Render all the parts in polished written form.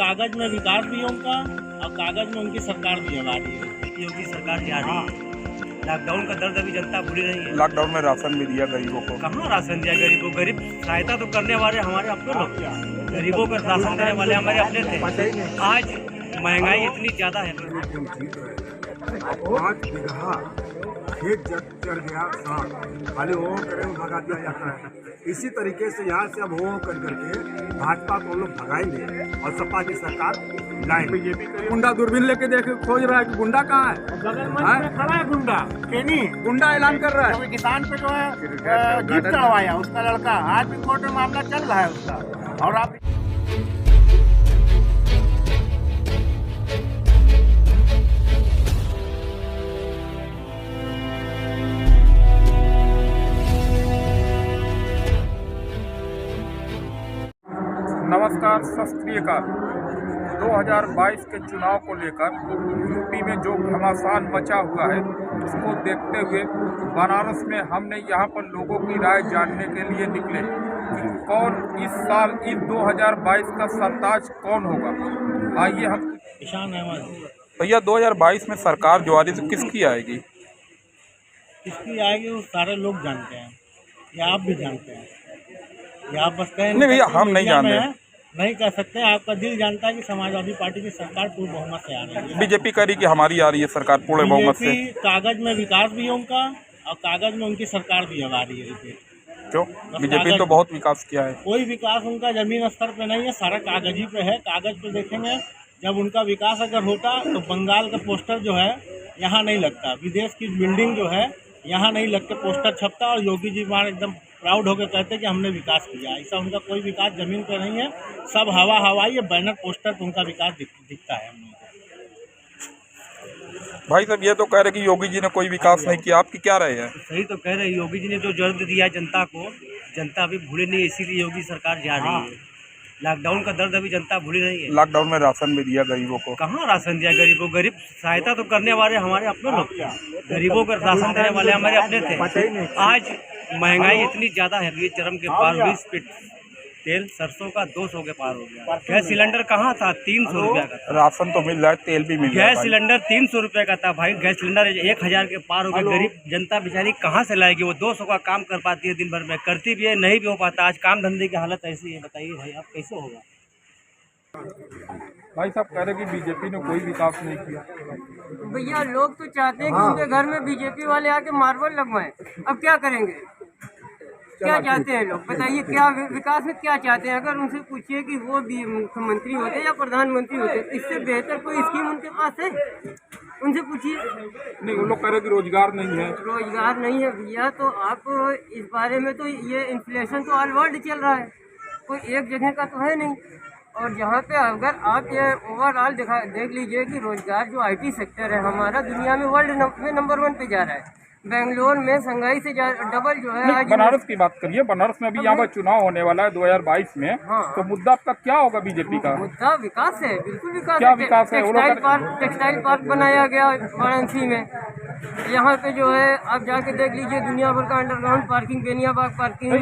कागज में विकास भी उनका और कागज में उनकी सरकार भी आ रही है। योगी सरकार जा रही है। लॉकडाउन का दर्द अभी जनता भूली नहीं है। लॉकडाउन में राशन भी दिया गरीबों को। कहाँ राशन दिया गरीबों? गरीब सहायता तो करने वाले हमारे अपने लोग, गरीबों को राशन देने वाले हमारे अपने थे। आज महंगाई इतनी ज्यादा है। 5 बीघा खेत चढ़ गया, खाली वो करे भगा दिया जाता है। इसी तरीके से यहाँ से अब वो कर करके भाजपा को लोग भगाएंगे और सपा की सरकार लाएंगे। बीजेपी गुंडा दूरबीन लेके देख खोज रहा है कि गुंडा कहाँ है। खड़ा है गुंडा केनी गुंडा ऐलान कर रहा है। किसान पे जो है जीप चढ़वाया उसका लड़का, आज भी कोर्ट में मामला चल रहा है उसका। और आप नमस्कार, सत श्री अकाल। 2022 के चुनाव को लेकर यूपी में जो घमासान मचा हुआ है उसको देखते हुए बनारस में हमने यहाँ पर लोगों की राय जानने के लिए निकले कि कौन इस साल इस 2022 का सरताज कौन होगा। आइए हम किसान अहमद भैया 2022 में सरकार जो आ रही है तो किसकी आएगी? किसकी आएगी वो सारे लोग जानते हैं, या आप भी जानते हैं, या आप बस कहें नहीं भैया, हम नहीं जानते, नहीं कह सकते। आपका दिल जानता है कि समाजवादी पार्टी की सरकार पूर्ण बहुमत से आ रही है। बीजेपी कह रही कि हमारी आ रही है सरकार पूर्ण बहुमत से। कागज में विकास भी उनका और कागज में उनकी सरकार भी आ रही है। क्यों? बीजेपी तो बहुत विकास किया है। कोई विकास उनका जमीन स्तर पे नहीं है, सारा कागज ही पे है। कागज पे देखेंगे, जब उनका विकास अगर होता तो बंगाल का पोस्टर जो है यहाँ नहीं लगता, विदेश की बिल्डिंग जो है यहाँ नहीं लग के पोस्टर छपता और योगी जी वहाँ एकदम प्राउड होकर कहते कि हमने विकास किया। ऐसा उनका कोई विकास जमीन पर नहीं है, सब हवाई है, बैनर पोस्टर पर उनका विकास दिखता है हम लोगों को। भाई साहब ये तो कह रहे कि योगी जी ने कोई विकास नहीं किया, आपकी क्या राय है? सही तो कह रहे हैं, योगी जी ने जो जर्द दिया जनता को, जनता अभी भूली नहीं है, इसीलिए योगी सरकार जा रही है। लॉकडाउन का दर्द अभी जनता भूली नहीं है। लॉकडाउन में राशन भी दिया गरीबों को। कहाँ राशन दिया गरीबों? गरीब सहायता तो करने वाले हमारे अपने लोग, गरीबों को राशन देने वाले हमारे अपने थे। आज महंगाई इतनी ज्यादा है, ये चरम के पार। 20 फीट तेल सरसों का 200 के पार हो गया। गैस सिलेंडर कहाँ था? 300 रुपया का था। राशन तो मिल रहा है, तेल भी मिल रहा है। गैस सिलेंडर 300 रुपये का था भाई। गैस सिलेंडर 1000 के पार हो गया। गरीब जनता बेचारी कहाँ से लाएगी? वो 200 का काम कर पाती है दिन भर में, करती भी है, नहीं भी हो पाता। आज काम धंधे की हालत ऐसी है, बताइए भाई आप कैसे होगा? भाई साहब कह रहे कि बीजेपी ने कोई विकास नहीं किया। भैया लोग तो चाहते हैं कि उनके घर में बीजेपी वाले आके मार्बल लगवाएं। अब क्या करेंगे? क्या चाहते हैं लोग? बताइए क्या विकास में क्या चाहते हैं? अगर उनसे पूछिए कि वो भी मुख्यमंत्री होते या प्रधानमंत्री होते तो इससे बेहतर कोई स्कीम उनके पास है? उनसे पूछिए। नहीं, वो लोग कह रहे कि रोजगार नहीं है। रोजगार नहीं है भैया, तो आप इस बारे में तो ये इन्फ्लेशन तो ऑल वर्ल्ड चल रहा है, कोई एक जगह का तो है नहीं। और जहाँ पे अगर आप ये ओवरऑल देख लीजिए कि रोजगार जो आईटी सेक्टर है हमारा दुनिया में वर्ल्ड में नंबर 1 पे जा रहा है। बेंगलोर में संघाई से डबल जो है। आज बनारस की बात करिए, बनारस में अभी यहाँ पर चुनाव होने वाला है 2022 में। हाँ। तो मुद्दा आपका क्या होगा बीजेपी का? मुद्दा विकास है, बिल्कुल विकास। क्या विकास है? टेक्सटाइल पार्क बनाया गया वाराणसी में। यहाँ पे जो है आप जाके देख लीजिए, दुनिया भर का अंडरग्राउंड पार्किंग, बेनियाबाग पार्किंग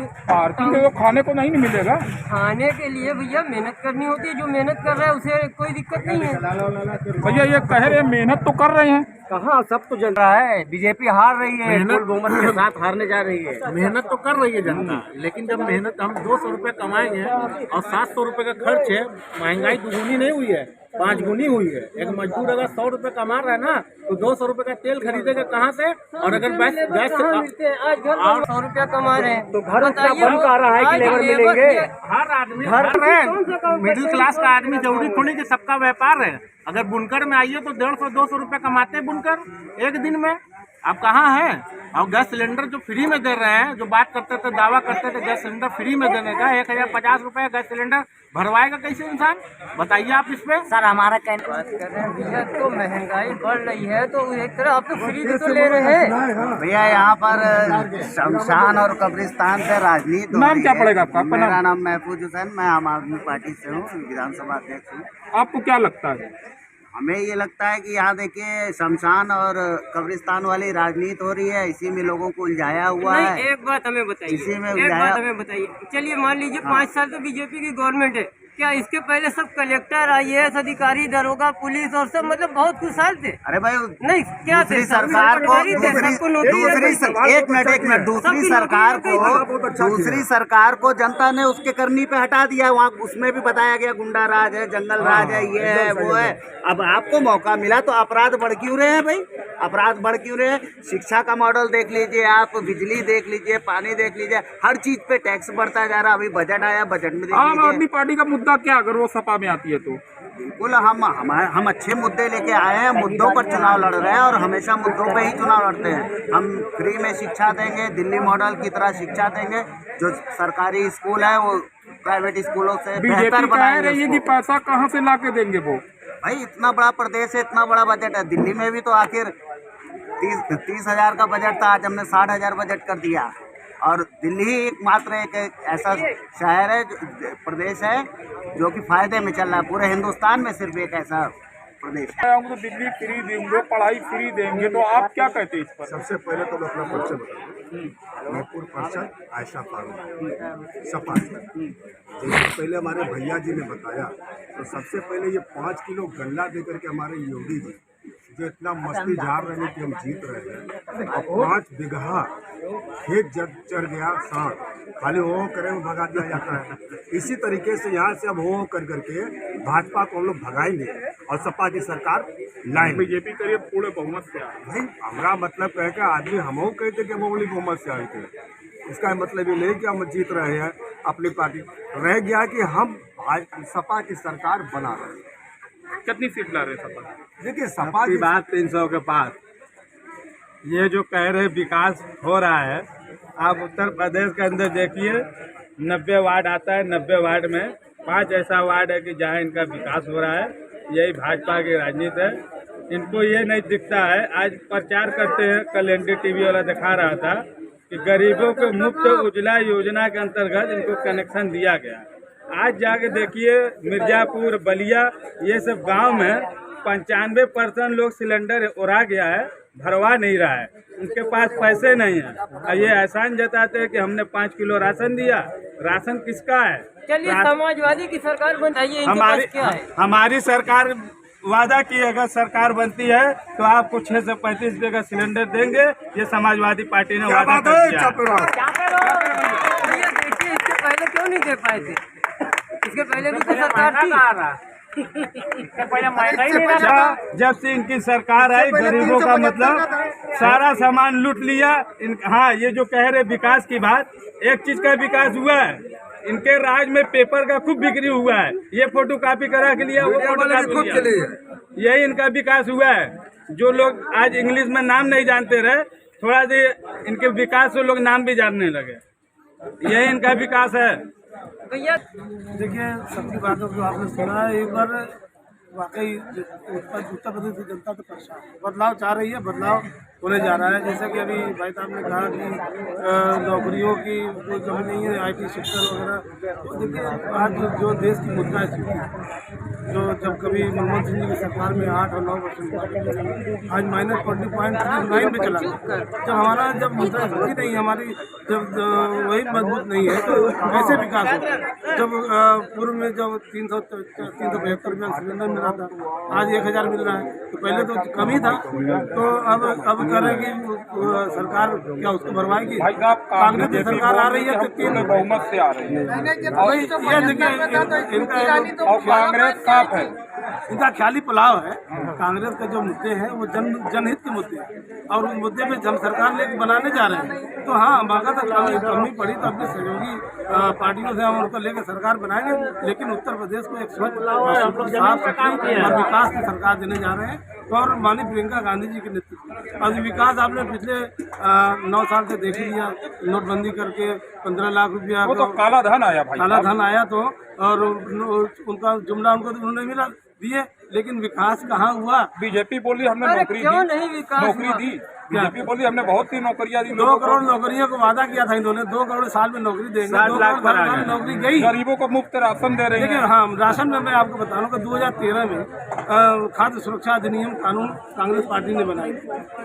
तो खाने को नहीं मिलेगा। खाने के लिए भैया मेहनत करनी होती है, जो मेहनत कर रहा है उसे कोई दिक्कत नहीं है। भैया ये कह रहे हैं मेहनत तो कर रहे हैं। कहाँ, सब तो चल रहा है। बीजेपी हार रही है, बहुमत के साथ हारने जा रही है। मेहनत तो कर रही है जनता, लेकिन जब मेहनत हम 200 रुपये कमाएंगे और 700 रुपये का खर्च है, महंगाई दुगुनी नहीं हुई है, 5 गुनी हुई है। एक मजदूर अगर 100 रुपये कमा रहा है ना, तो 200 रुपये का तेल खरीदेगा कहाँ से? और अगर गैस आज घर 100 रुपया कमा रहे हैं तो घर बन आ रहा है कि लेबर मिलेंगे? हर आदमी घर में मिडिल क्लास का आदमी जरूरी थोड़ी कि सबका व्यापार है। अगर बुनकर में आइए तो 150-200 रुपये कमाते हैं बुनकर एक दिन में। आप कहाँ हैं? और गैस सिलेंडर जो फ्री में दे रहे हैं, जो बात करते थे, दावा करते थे गैस सिलेंडर फ्री में देने का, 1050 रुपये गैस सिलेंडर भरवाएगा कैसे इंसान? बताइए आप इस पे। सर हमारा कहना बात कर रहे हैं भैया, तो महंगाई बढ़ रही है तो एक तरह आप तो फ्री भी तो ले रहे हैं भैया। यहाँ पर शमशान और कब्रिस्तान से राजनीति। नाम क्या पड़ेगा आपका? मेरा नाम महफूज हुसैन, मैं आम आदमी पार्टी से हूँ, विधानसभा अध्यक्ष हूँ। आपको क्या लगता है? हमें ये लगता है कि यहाँ देखिए शमशान और कब्रिस्तान वाली राजनीति हो रही है, इसी में लोगों को उलझाया हुआ है। एक बात हमें बताइए, इसी में एक बात हमें बताइए। चलिए मान लीजिए 5 साल तो बीजेपी की गवर्नमेंट है, क्या इसके पहले सब कलेक्टर, IAS अधिकारी, दरोगा, पुलिस और सब मतलब बहुत खुशहाल थे? अरे भाई नहीं, क्या थे? दूसरी सरकार को दूसरी सरकार को जनता ने उसके करनी पे हटा दिया। वहाँ उसमें भी बताया गया गुंडा राज है, जंगल राज है, ये है वो है। अब आपको मौका मिला तो अपराध बढ़ क्यों रहे हैं भाई? अपराध बढ़ क्यों रहे हैं? शिक्षा का मॉडल देख लीजिए आप, बिजली देख लीजिए, पानी देख लीजिए, हर चीज पे टैक्स बढ़ता जा रहा। अभी बजट आया, बजट में देख आम आदमी लीजिए। पार्टी का मुद्दा क्या अगर वो सपा में आती है तो? बिल्कुल, हम अच्छे मुद्दे लेके आए हैं, मुद्दों पर चुनाव लड़ रहे हैं और हमेशा मुद्दों पे ही चुनाव लड़ते हैं। हम फ्री में शिक्षा देंगे, दिल्ली मॉडल की तरह शिक्षा देंगे। जो सरकारी स्कूल है वो प्राइवेट स्कूलों से बेहतर बीजेपी कह बनाएंगे रही है कि उसको। पैसा कहाँ से ला के देंगे वो? भाई इतना बड़ा प्रदेश है, इतना बड़ा बजट है। दिल्ली में भी तो आखिर 30,000 का बजट था, आज हमने 60,000 बजट कर दिया। और दिल्ली ही एकमात्र एक ऐसा शहर है, प्रदेश है जो कि फायदे में चल रहा है। पूरे हिंदुस्तान में सिर्फ एक ऐसा प्रदेश है। हम तो बिजली फ्री देंगे, पढ़ाई फ्री देंगे, तो आप क्या कहते हैं इस पर? सबसे पहले तो मैं अपना परिचय बताऊँ। मैं पूर्व पार्षद आयशा फारूक सपा से। जैसे पहले हमारे भैया जी ने बताया, तो सबसे पहले ये 5 किलो गल्ला दे करके हमारे योगी जी जो इतना मस्ती जार रहे हैं कि हम जीत रहे हैं, और 5 बीघा खेत चढ़ गया सांड, खाली हो करे वो भगा दिया जाता है। इसी तरीके से यहाँ से अब हो कर करके भाजपा को हम लोग भगाएंगे और सपा की सरकार लाएंगे। बीजेपी करिए पूरे बहुमत से आए। भाई हमारा मतलब है कि आदमी हम कहते कि हम बड़ी बहुमत से आए थे, इसका मतलब ये नहीं कि हम जीत रहे हैं अपनी पार्टी। रह गया कि हम सपा की सरकार बना रहे हैं। कितनी सीट ला रहे हैं सपा? देखिए सपा की बात 300 के पास। ये जो कह रहे विकास हो रहा है, आप उत्तर प्रदेश के अंदर देखिए 90 वार्ड आता है, 90 वार्ड में 5 ऐसा वार्ड है कि जहाँ इनका विकास हो रहा है। यही भाजपा की राजनीति है। इनको ये नहीं दिखता है। आज प्रचार करते हैं, कल NDTV वाला दिखा रहा था कि गरीबों को मुफ्त उज्ज्वला योजना के अंतर्गत इनको कनेक्शन दिया गया। आज जाके देखिए मिर्जापुर, बलिया, ये सब गांव में 95% लोग सिलेंडर उड़ा गया है, भरवा नहीं रहा है, उनके पास पैसे नहीं है। और ये एहसान जताते हैं कि हमने 5 किलो राशन दिया। राशन किसका है? चलिए, समाजवादी की सरकार बताइए, इनके पास क्या है? हमारी सरकार वादा की अगर सरकार बनती है तो आपको 6 से 35 रुपये का सिलेंडर देंगे। ये समाजवादी पार्टी ने वादा कर दिया। ये देखिए, इसके पहले क्यों नहीं दे पाए थे? इसके पहले भी तो सरकार थी। जब से इनकी सरकार आई, गरीबों का मतलब सारा सामान लूट लिया। हाँ, ये जो कह रहे विकास की बात, एक चीज का विकास हुआ है, इनके राज में पेपर का खूब बिक्री हुआ है। ये फोटो कॉपी करा के लिया, वो फोटो कॉपी लिया, यही इनका विकास हुआ है। जो लोग आज इंग्लिश में नाम नहीं जानते रहे, थोड़ा सा इनके विकास से लोग नाम भी जानने लगे। यही इनका विकास है। भैया देखिए, सबकी बातों को आपने सुना है। एक बार वाकई उत्तर प्रदेश की जनता तो परेशान है, बदलाव चाह रही है, बदलाव होने जा रहा है। जैसे कि अभी भाई साहब ने कहा कि नौकरियों की कोई कमी नहीं है, IT सेक्टर वगैरह। तो देखिए, आज जो देश की मुद्रा है, जो जब कभी मनमोहन सिंह जी की सरकार में 8 और 9% आज -40.39 पे चला गया। जब हमारा मुद्रा स्थिति नहीं, हमारी जब वही मजबूत नहीं है, तो कैसे विकास होगा? जब पूर्व में जब 373 रुपये सिलेंडर मिल रहा था, आज 1000 मिल रहा है, तो पहले तो कम ही था। तो अब कर रहे कि सरकार क्या उसको भरवाएगी? कांग्रेस की सरकार आ रही है तो 3 बहुमत से आ रही है। ये देखिए, और कांग्रेस साफ है, इनका ख्याली पुलाव है। कांग्रेस के जो मुद्दे हैं वो जनहित के मुद्दे हैं, और उस मुद्दे पे जब सरकार ले बनाने जा रहे हैं, तो हाँ, मौका तो कमी पड़ी तो अपनी सहयोगी पार्टियों से हम उनको लेकर सरकार बनाएंगे। लेकिन उत्तर प्रदेश को एक स्वच्छ, साफ सुथरी और विकास की सरकार देने जा रहे हैं, और माननीय प्रियंका गांधी जी के नेतृत्व। और विकास आपने पिछले 9 साल से देख लिया, नोटबंदी करके 15 लाख रुपया वो तो काला धन आया भाई, काला धन आया। तो और उनका जुमला उनको उन्होंने मिला दिए, लेकिन विकास कहाँ हुआ? बीजेपी बोली हमने अरे नौकरी क्यों दी, नहीं विकास नौकरी हुआ? दी। बीजेपी बोली हमने बहुत सी नौकरियां दी, 2 करोड़ नौकरियों को वादा किया था इन्होंने, 2 करोड़ साल में नौकरी देंगे, 2 करोड़ साल में नौकरी गई। गरीबों को मुफ्त राशन दे रही है। लेकिन हाँ, राशन में मैं आपको बता रहा हूँ कि 2013 में खाद्य सुरक्षा अधिनियम कानून कांग्रेस पार्टी ने बनाई।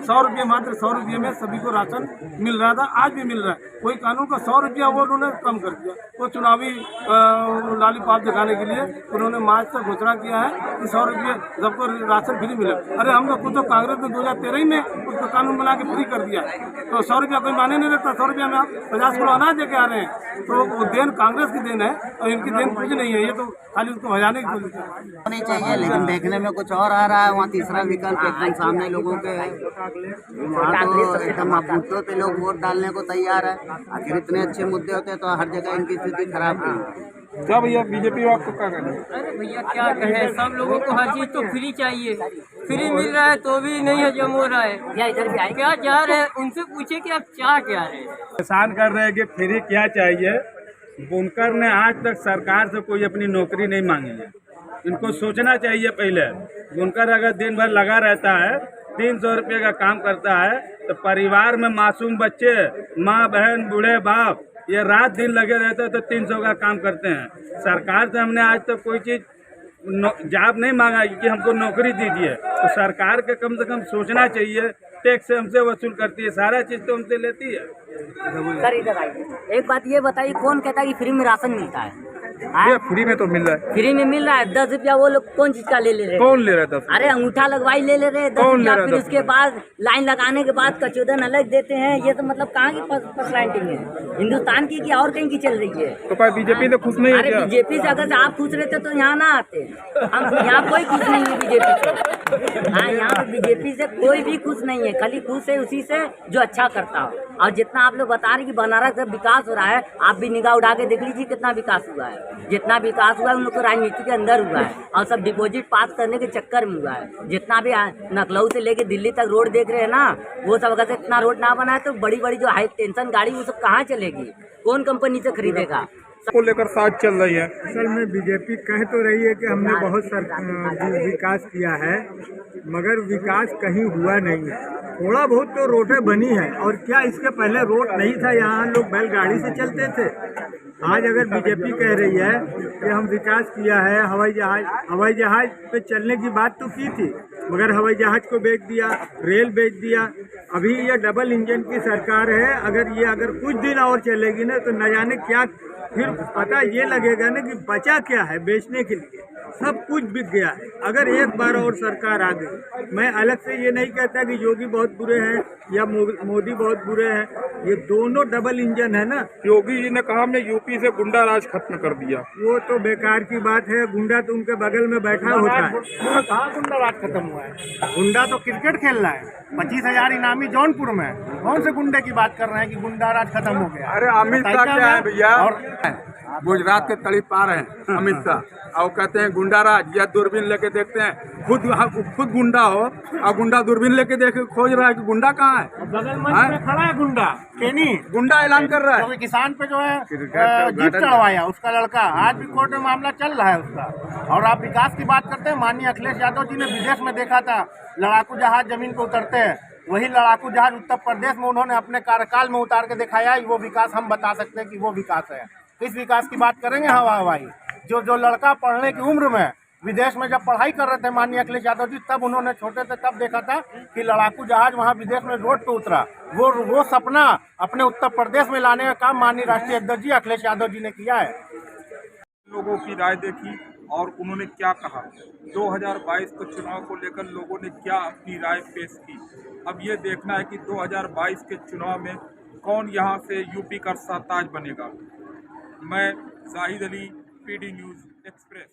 100 रुपये, मात्र 100 रुपये में सभी को राशन मिल रहा था, आज भी मिल रहा है। वही कानून का 100 रुपया वो उन्होंने कम कर दिया। वो चुनावी लॉलीपॉप दिखाने के लिए उन्होंने मार्च तक घोषणा किया है कि 100 रुपये सबको राशन फ्री मिले। अरे हम लोग खुद तो कांग्रेस ने 2013 ही में उसका कानून बना के फ्री कर दिया, तो 100 रुपया कोई माने नहीं रखता। 100 रुपया में आप 50 किलो अनाज दे के आ रहे हैं, तो वो देन कांग्रेस की देन है और इनकी देन कुछ नहीं है। ये तो खाली उसको भजाने की कोशिश होनी चाहिए, लेकिन देखने में कुछ और आ रहा है। वहाँ तीसरा विकल्प एकदम सामने लोगों के है, वहाँ तो एकदम मुद्दों पे लोग वोट डालने को तैयार है। आखिर इतने अच्छे मुद्दे होते हैं तो हर जगह इनकी स्थिति खराब है। क्या भैया बीजेपी आपको क्या कहना है? अरे भैया क्या कहें, सब लोगों को हर चीज तो फ्री चाहिए, फ्री मिल रहा है तो भी नहीं हजम हो रहा है। या इधर भी आए, क्या चाह रहे हैं उनसे पूछे कि आप चाह क्या रहे हैं। किसान कर रहे हैं कि फ्री क्या चाहिए। बुनकर ने आज तक सरकार से कोई अपनी नौकरी नहीं मांगी है, इनको सोचना चाहिए पहले। बुनकर अगर दिन भर लगा रहता है, 300 रुपये का काम करता है, तो परिवार में मासूम बच्चे, माँ बहन, बूढ़े बाप, ये रात दिन लगे रहते हैं तो 300 का काम करते हैं। सरकार से हमने आज तक कोई चीज जॉब नहीं मांगा कि हमको नौकरी दीजिए, तो सरकार के कम से कम सोचना चाहिए। टैक्स से हमसे वसूल करती है, सारा चीज तो हमसे लेती है। सर इधर आइए, एक बात ये बताइए, कौन कहता है कि फ्री में राशन मिलता है? फ्री में तो मिल रहा है। फ्री में मिल रहा है। 10 रुपया वो लोग कौन चीज का ले रहे हैं? कौन ले रहा था? अरे अंगूठा लगवाई ले ले रहे 10 रुपया, फिर उसके बाद लाइन लगाने के बाद कचौदन अलग देते हैं। ये तो मतलब कहाँ की फर्स्ट है? हिंदुस्तान की और कहीं की चल रही है? तो बीजेपी से खुश नहीं है? अरे बीजेपी से अगर आप खुश रहते तो यहाँ ना आते। हम यहाँ कोई खुश नहीं है बीजेपी से। हाँ, यहाँ पे बीजेपी से कोई भी खुश नहीं है, खाली खुश है उसी से जो अच्छा करता हो। और जितना आप लोग बता रहे कि बनारस का विकास हो रहा है, आप भी निगाह उठा के देख लीजिए कितना विकास हुआ है। जितना विकास हुआ है उन लोग को राजनीति के अंदर हुआ है, और सब डिपॉजिट पास करने के चक्कर में हुआ है। जितना भी लखनऊ से लेके दिल्ली तक रोड देख रहे हैं ना, वो सब अगर इतना रोड ना बना है तो बड़ी बड़ी जो हाई टेंशन गाड़ी वो सब कहाँ चलेगी? कौन कंपनी से खरीदेगा? को लेकर साथ चल रही है। असल में बीजेपी कह तो रही है कि हमने बहुत विकास किया है, मगर विकास कहीं हुआ नहीं है। थोड़ा बहुत तो रोडें बनी है, और क्या इसके पहले रोड नहीं था? यहाँ लोग बैलगाड़ी से चलते थे। आज अगर बीजेपी कह रही है कि हम विकास किया है, हवाई जहाज पे चलने की बात तो की थी, मगर हवाई जहाज को बेच दिया, रेल बेच दिया। अभी ये डबल इंजन की सरकार है, अगर कुछ दिन और चलेगी ना तो न जाने क्या, फिर पता ये लगेगा ना कि बचा क्या है बेचने के लिए। सब कुछ बिक गया है। अगर एक बार और सरकार आ गई, मैं अलग से ये नहीं कहता कि योगी बहुत बुरे हैं या मोदी बहुत बुरे हैं, ये दोनों डबल इंजन है ना। योगी जी ने कहा हमने यूपी से गुंडा राज खत्म कर दिया। वो तो बेकार की बात है, गुंडा तो उनके बगल में बैठा होता है। कहाँ गुंडा राज खत्म हुआ है? गुंडा तो क्रिकेट खेल रहा है, 25,000 इनामी जौनपुर में। कौन से गुंडे की बात कर रहे हैं कि गुंडा राज खत्म हो गया? अरे अमित शाह क्या है भैया? और गुजरात के तड़ी पार है अमित शाह, और कहते हैं गुंडा राज, या दूरबीन लेके देखते हैं। खुद गुंडा हो और गुंडा दूरबीन लेके देख खोज रहा है कि गुंडा कहाँ है। बगल मंच में खड़ा है गुंडा, केनी गुंडा ऐलान कर रहा है। क्योंकि किसान पे जो है जीप चढ़वाया उसका लड़का, आज भी कोर्ट में मामला चल रहा है उसका। और आप विकास की बात करते हैं, माननीय अखिलेश यादव जी ने विदेश में देखा था लड़ाकू जहाज जमीन पे उतरते हैं, वही लड़ाकू जहाज उत्तर प्रदेश में उन्होंने अपने कार्यकाल में उतार के दिखाया। वो विकास हम बता सकते हैं कि वो विकास है। किस विकास की बात करेंगे? हवाई जो लड़का पढ़ने की उम्र में विदेश में जब पढ़ाई कर रहे थे माननीय अखिलेश यादव जी, तब उन्होंने छोटे थे तब देखा था कि लड़ाकू जहाज वहाँ विदेश में रोड पे उतरा। वो सपना अपने उत्तर प्रदेश में लाने का काम माननीय राष्ट्रीय अध्यक्ष जी अखिलेश यादव जी ने किया है। लोगों की राय देखी और उन्होंने क्या कहा, 2022 के चुनाव को लेकर लोगों ने क्या अपनी राय पेश की। अब ये देखना है कि 2022 के चुनाव में कौन यहाँ से यूपी का सरताज बनेगा। मैं Zahid Ali, PD news express.